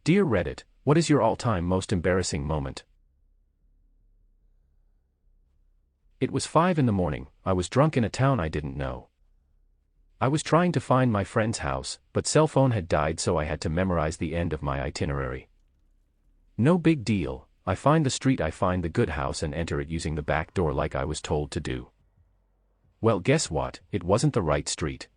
Dear Reddit, what is your all-time most embarrassing moment? It was 5 in the morning, I was drunk in a town I didn't know. I was trying to find my friend's house, but cell phone had died so I had to memorize the end of my itinerary. No big deal, I find the street, I find the good house and enter it using the back door like I was told to do. Well, guess what, it wasn't the right street.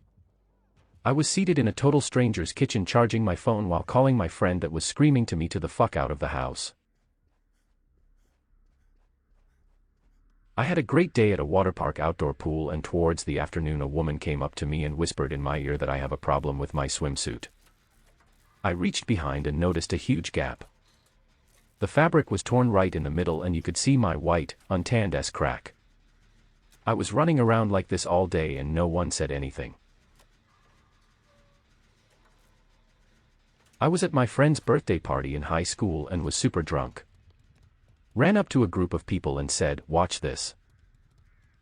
I was seated in a total stranger's kitchen charging my phone while calling my friend that was screaming to me to the fuck out of the house. I had a great day at a waterpark outdoor pool, and towards the afternoon a woman came up to me and whispered in my ear that I have a problem with my swimsuit. I reached behind and noticed a huge gap. The fabric was torn right in the middle and you could see my white, untanned ass crack. I was running around like this all day and no one said anything. I was at my friend's birthday party in high school and was super drunk. Ran up to a group of people and said, "Watch this."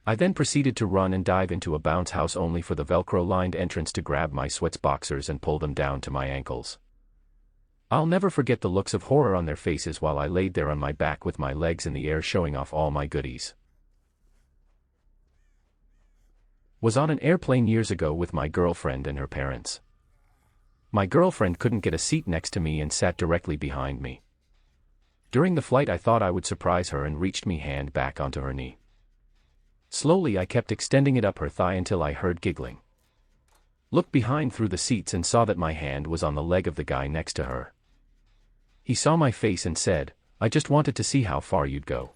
I then proceeded to run and dive into a bounce house only for the Velcro-lined entrance to grab my sweats boxers and pull them down to my ankles. I'll never forget the looks of horror on their faces while I laid there on my back with my legs in the air showing off all my goodies. Was on an airplane years ago with my girlfriend and her parents. My girlfriend couldn't get a seat next to me and sat directly behind me. During the flight I thought I would surprise her and reached me hand back onto her knee. Slowly I kept extending it up her thigh until I heard giggling. Looked behind through the seats and saw that my hand was on the leg of the guy next to her. He saw my face and said, "I just wanted to see how far you'd go."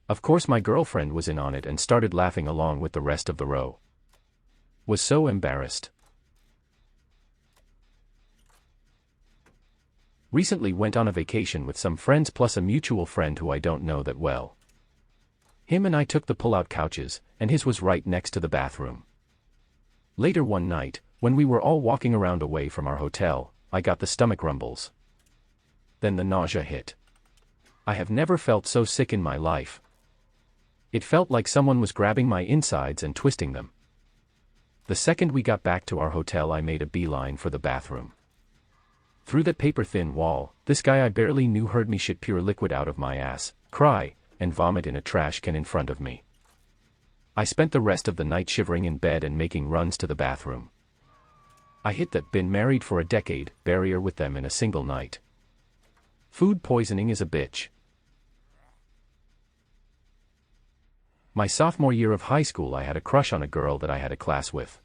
Of course my girlfriend was in on it and started laughing along with the rest of the row. Was so embarrassed. Recently went on a vacation with some friends plus a mutual friend who I don't know that well. Him and I took the pull-out couches, and his was right next to the bathroom. Later one night, when we were all walking around away from our hotel, I got the stomach rumbles. Then the nausea hit. I have never felt so sick in my life. It felt like someone was grabbing my insides and twisting them. The second we got back to our hotel I made a beeline for the bathroom. Through that paper-thin wall, this guy I barely knew heard me shit pure liquid out of my ass, cry, and vomit in a trash can in front of me. I spent the rest of the night shivering in bed and making runs to the bathroom. I hit that "been married for a decade" barrier with them in a single night. Food poisoning is a bitch. My sophomore year of high school I had a crush on a girl that I had a class with.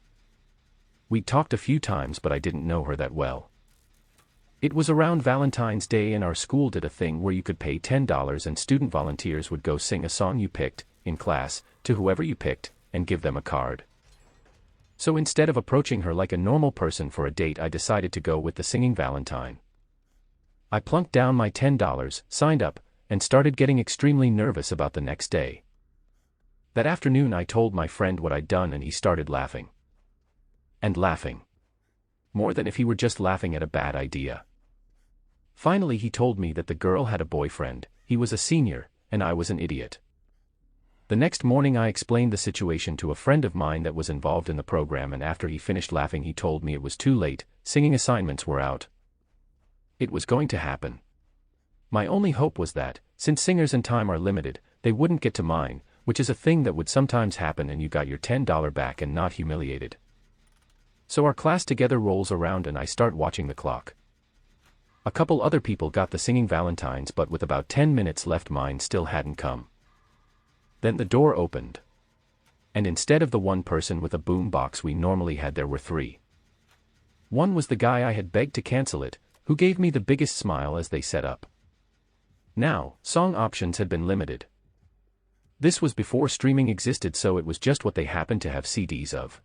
We'd talked a few times but I didn't know her that well. It was around Valentine's Day and our school did a thing where you could pay $10 and student volunteers would go sing a song you picked, in class, to whoever you picked, and give them a card. So instead of approaching her like a normal person for a date I decided to go with the singing Valentine. I plunked down my $10, signed up, and started getting extremely nervous about the next day. That afternoon I told my friend what I'd done and he started laughing. And laughing. More than if he were just laughing at a bad idea. Finally he told me that the girl had a boyfriend, he was a senior, and I was an idiot. The next morning I explained the situation to a friend of mine that was involved in the program, and after he finished laughing he told me it was too late, singing assignments were out. It was going to happen. My only hope was that, since singers and time are limited, they wouldn't get to mine, which is a thing that would sometimes happen, and you got your $10 back and not humiliated. So our class together rolls around and I start watching the clock. A couple other people got the singing Valentines but with about 10 minutes left mine still hadn't come. Then the door opened. And instead of the one person with a boom box we normally had there were three. One was the guy I had begged to cancel it, who gave me the biggest smile as they set up. Now, song options had been limited. This was before streaming existed so it was just what they happened to have CDs of.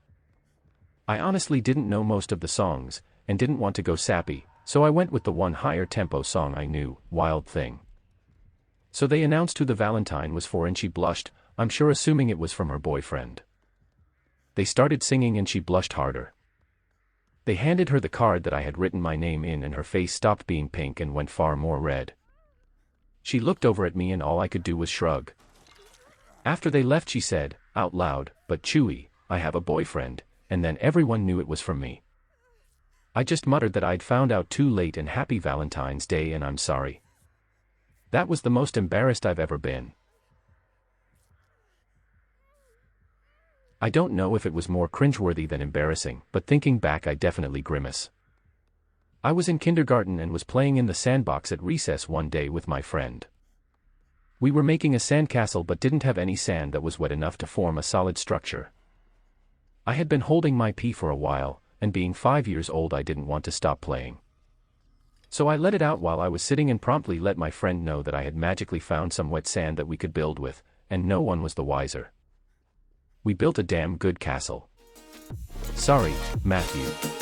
I honestly didn't know most of the songs, and didn't want to go sappy, so I went with the one higher tempo song I knew, Wild Thing. So they announced who the Valentine was for and she blushed, I'm sure assuming it was from her boyfriend. They started singing and she blushed harder. They handed her the card that I had written my name in and her face stopped being pink and went far more red. She looked over at me and all I could do was shrug. After they left she said, out loud, "But Chewy, I have a boyfriend," and then everyone knew it was from me. I just muttered that I'd found out too late and happy Valentine's Day and I'm sorry. That was the most embarrassed I've ever been. I don't know if it was more cringeworthy than embarrassing, but thinking back I definitely grimace. I was in kindergarten and was playing in the sandbox at recess one day with my friend. We were making a sandcastle but didn't have any sand that was wet enough to form a solid structure. I had been holding my pee for a while, and being 5 years old I didn't want to stop playing. So I let it out while I was sitting and promptly let my friend know that I had magically found some wet sand that we could build with, and no one was the wiser. We built a damn good castle. Sorry, Matthew.